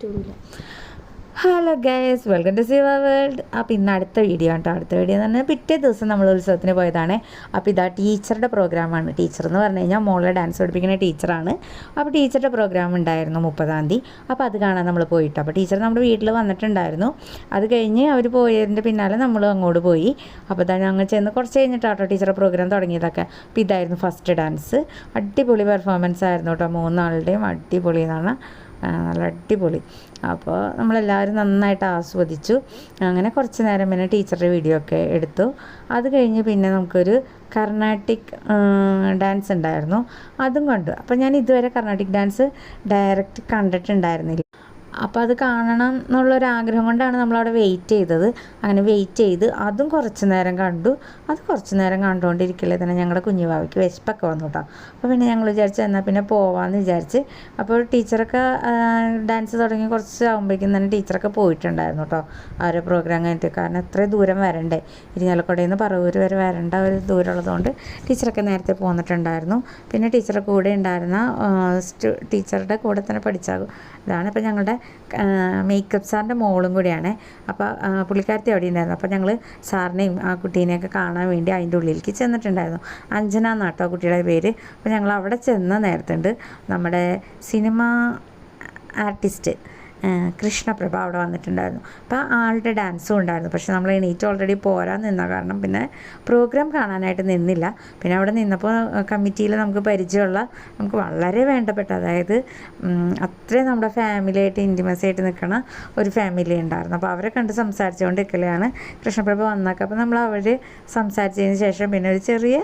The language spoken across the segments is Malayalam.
പറ്റുള്ളൂ. Hello guys, welcome to Siva world. അപ്പോൾ ഇന്ന് അടുത്ത വീഡിയോ കേട്ടോ. അടുത്ത വീഡിയോ എന്ന് പറഞ്ഞാൽ പിറ്റേ ദിവസം നമ്മൾ ഉത്സവത്തിന് പോയതാണ്. അപ്പോൾ ഇതാ ടീച്ചറുടെ പ്രോഗ്രാമാണ്. ടീച്ചർ എന്ന് പറഞ്ഞു കഴിഞ്ഞാൽ മോളെ ഡാൻസ് പഠിപ്പിക്കുന്ന ടീച്ചറാണ്. അപ്പോൾ ടീച്ചറുടെ പ്രോഗ്രാം ഉണ്ടായിരുന്നു 30-ാം തീയതി. അപ്പോൾ അത് കാണാൻ നമ്മൾ പോയിട്ട്, അപ്പോൾ ടീച്ചർ നമ്മുടെ വീട്ടിൽ വന്നിട്ടുണ്ടായിരുന്നു. അത് കഴിഞ്ഞ് അവർ പോയതിൻ്റെ പിന്നാലെ നമ്മൾ അങ്ങോട്ട് പോയി. അപ്പോൾ ഇതാ ഞങ്ങൾ ചെന്ന് കുറച്ച് കഴിഞ്ഞിട്ടാട്ടോ ടീച്ചറുടെ പ്രോഗ്രാം തുടങ്ങിയതൊക്കെ. അപ്പോൾ ഇതായിരുന്നു ഫസ്റ്റ് ഡാൻസ്. അടിപൊളി പെർഫോമൻസ് ആയിരുന്നു കേട്ടോ. 3 ആളുടെയും അടിപൊളി എന്നാണ്, നല്ല അടിപൊളി. അപ്പോൾ നമ്മളെല്ലാവരും നന്നായിട്ട് ആസ്വദിച്ചു. അങ്ങനെ കുറച്ച് നേരം പിന്നെ ടീച്ചറുടെ വീഡിയോ ഒക്കെ എടുത്തു. അത് കഴിഞ്ഞ് പിന്നെ നമുക്കൊരു കർണാട്ടിക് ഡാൻസ് ഉണ്ടായിരുന്നു, അതും കണ്ടു. അപ്പോൾ ഞാൻ ഇതുവരെ കർണാട്ടിക് ഡാൻസ് ഡയറക്റ്റ് കണ്ടിട്ടുണ്ടായിരുന്നില്ല. അപ്പോൾ അത് കാണണം എന്നുള്ളൊരാഗ്രഹം കൊണ്ടാണ് നമ്മളവിടെ വെയിറ്റ് ചെയ്തത്. അങ്ങനെ വെയിറ്റ് ചെയ്ത് അതും കുറച്ച് നേരം കണ്ടു. അത് കുറച്ച് നേരം കണ്ടുകൊണ്ടിരിക്കലേ തന്നെ ഞങ്ങളുടെ കുഞ്ഞുവാവയ്ക്ക് വിശപ്പൊക്കെ വന്നു കേട്ടോ. അപ്പോൾ പിന്നെ ഞങ്ങൾ വിചാരിച്ചു എന്നാൽ പിന്നെ പോവാമെന്ന് വിചാരിച്ച്. അപ്പോൾ ടീച്ചറൊക്കെ ഡാൻസ് തുടങ്ങി കുറച്ച് ആകുമ്പോഴേക്കും തന്നെ ടീച്ചറൊക്കെ പോയിട്ടുണ്ടായിരുന്നു കേട്ടോ അവരെ പ്രോഗ്രാം കഴിഞ്ഞിട്ട്. കാരണം എത്ര ദൂരം വരണ്ടേ, ഇരിഞ്ഞാലക്കുടയിൽ നിന്ന് പറവൂർ വരെ വരേണ്ട ഒരു ദൂരമുള്ളതുകൊണ്ട് ടീച്ചറൊക്കെ നേരത്തെ പോന്നിട്ടുണ്ടായിരുന്നു. പിന്നെ ടീച്ചറുടെ കൂടെ ഉണ്ടായിരുന്ന ടീച്ചറുടെ കൂടെ തന്നെ പഠിച്ച ഇതാണ്. ഇപ്പോൾ ഞങ്ങളുടെ മേക്കപ്പ് സാറിൻ്റെ മോളും കൂടിയാണ്. അപ്പോൾ പുള്ളിക്കാരത്തി അവിടെ ഉണ്ടായിരുന്നു. അപ്പോൾ ഞങ്ങൾ സാറിനെയും ആ കുട്ടീനെയൊക്കെ കാണാൻ വേണ്ടി അതിൻ്റെ ഉള്ളിലേക്ക് ചെന്നിട്ടുണ്ടായിരുന്നു. അഞ്ജന എന്നാട്ടോ കുട്ടിയുടെ പേര്. അപ്പോൾ ഞങ്ങൾ അവിടെ ചെന്ന നേരത്തുണ്ട് നമ്മുടെ സിനിമ ആർട്ടിസ്റ്റ് കൃഷ്ണപ്രഭ അവിടെ വന്നിട്ടുണ്ടായിരുന്നു. അപ്പോൾ ആളുടെ ഡാൻസും ഉണ്ടായിരുന്നു. പക്ഷെ നമ്മൾ എണീറ്റ് ഓൾറെഡി പോരാൻ നിന്ന കാരണം പിന്നെ പ്രോഗ്രാം കാണാനായിട്ട് നിന്നില്ല. പിന്നെ അവിടെ നിന്നപ്പോൾ കമ്മിറ്റിയിൽ നമുക്ക് പരിചയമുള്ള, നമുക്ക് വളരെ വേണ്ടപ്പെട്ട, അതായത് അത്രയും നമ്മുടെ ഫാമിലിയായിട്ട് ഇൻറ്റിമസി ആയിട്ട് നിൽക്കണ ഒരു ഫാമിലി ഉണ്ടായിരുന്നു. അപ്പോൾ അവരെ കണ്ട് സംസാരിച്ചുകൊണ്ട് നിൽക്കലാണ് കൃഷ്ണപ്രഭ വന്നൊക്കെ. അപ്പോൾ നമ്മൾ അവർ സംസാരിച്ചതിന് ശേഷം പിന്നെ ഒരു ചെറിയ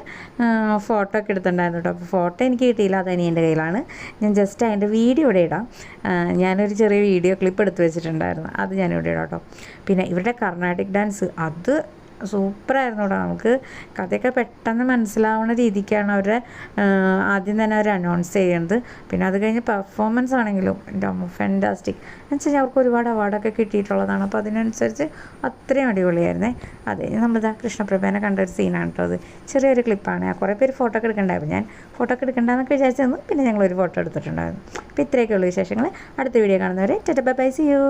ഫോട്ടോ ഒക്കെ എടുത്തിട്ടുണ്ടായിരുന്നു കേട്ടോ. അപ്പോൾ ഫോട്ടോ എനിക്ക് കിട്ടിയില്ല, അത് അനിയൻ്റെ കയ്യിലാണ്. ഞാൻ ജസ്റ്റ് അതിൻ്റെ വീഡിയോ ഇവിടെ ഇടാം. ഞാനൊരു ചെറിയ വീഡിയോ ക്ലിപ്പ് എടുത്ത് വെച്ചിട്ടുണ്ടായിരുന്നു, അത് ഞാനിവിടെ ഇടാം കേട്ടോ. പിന്നെ ഇവരുടെ കർണാട്ടിക് ഡാൻസ് അത് സൂപ്പറായിരുന്നു കേട്ടോ. നമുക്ക് കഥയൊക്കെ പെട്ടെന്ന് മനസ്സിലാവുന്ന രീതിക്കാണ് അവരെ ആദ്യം തന്നെ അവർ അനൗൺസ് ചെയ്യുന്നത്. പിന്നെ അത് കഴിഞ്ഞ് പെർഫോമൻസ് ആണെങ്കിലും ഫാൻറ്റാസ്റ്റിക് എന്ന് വെച്ച് കഴിഞ്ഞാൽ അവർക്ക് ഒരുപാട് അവാർഡൊക്കെ കിട്ടിയിട്ടുള്ളതാണ്. അപ്പോൾ അതിനനുസരിച്ച് അത്രയും അടിപൊളിയായിരുന്നേ. അത് കഴിഞ്ഞ് നമ്മളിതാ കൃഷ്ണപ്രഭേനെ കണ്ട ഒരു സീനാണ് കേട്ടോ. അത് ചെറിയൊരു ക്ലിപ്പാണ്. കുറേ പേര് ഫോട്ടോ ഒക്കെ എടുക്കണ്ടായിരുന്നു. ഞാൻ ഫോട്ടോ ഒക്കെ എടുക്കണ്ടെന്നൊക്കെ വിചാരിച്ചു തന്നു. പിന്നെ ഞങ്ങളൊരു ഫോട്ടോ എടുത്തിട്ടുണ്ടായിരുന്നു. അപ്പോൾ ഇത്രയൊക്കെയുള്ള വിശേഷങ്ങൾ. അടുത്ത വീഡിയോ കാണുന്നവരെ tata bye bye, see U.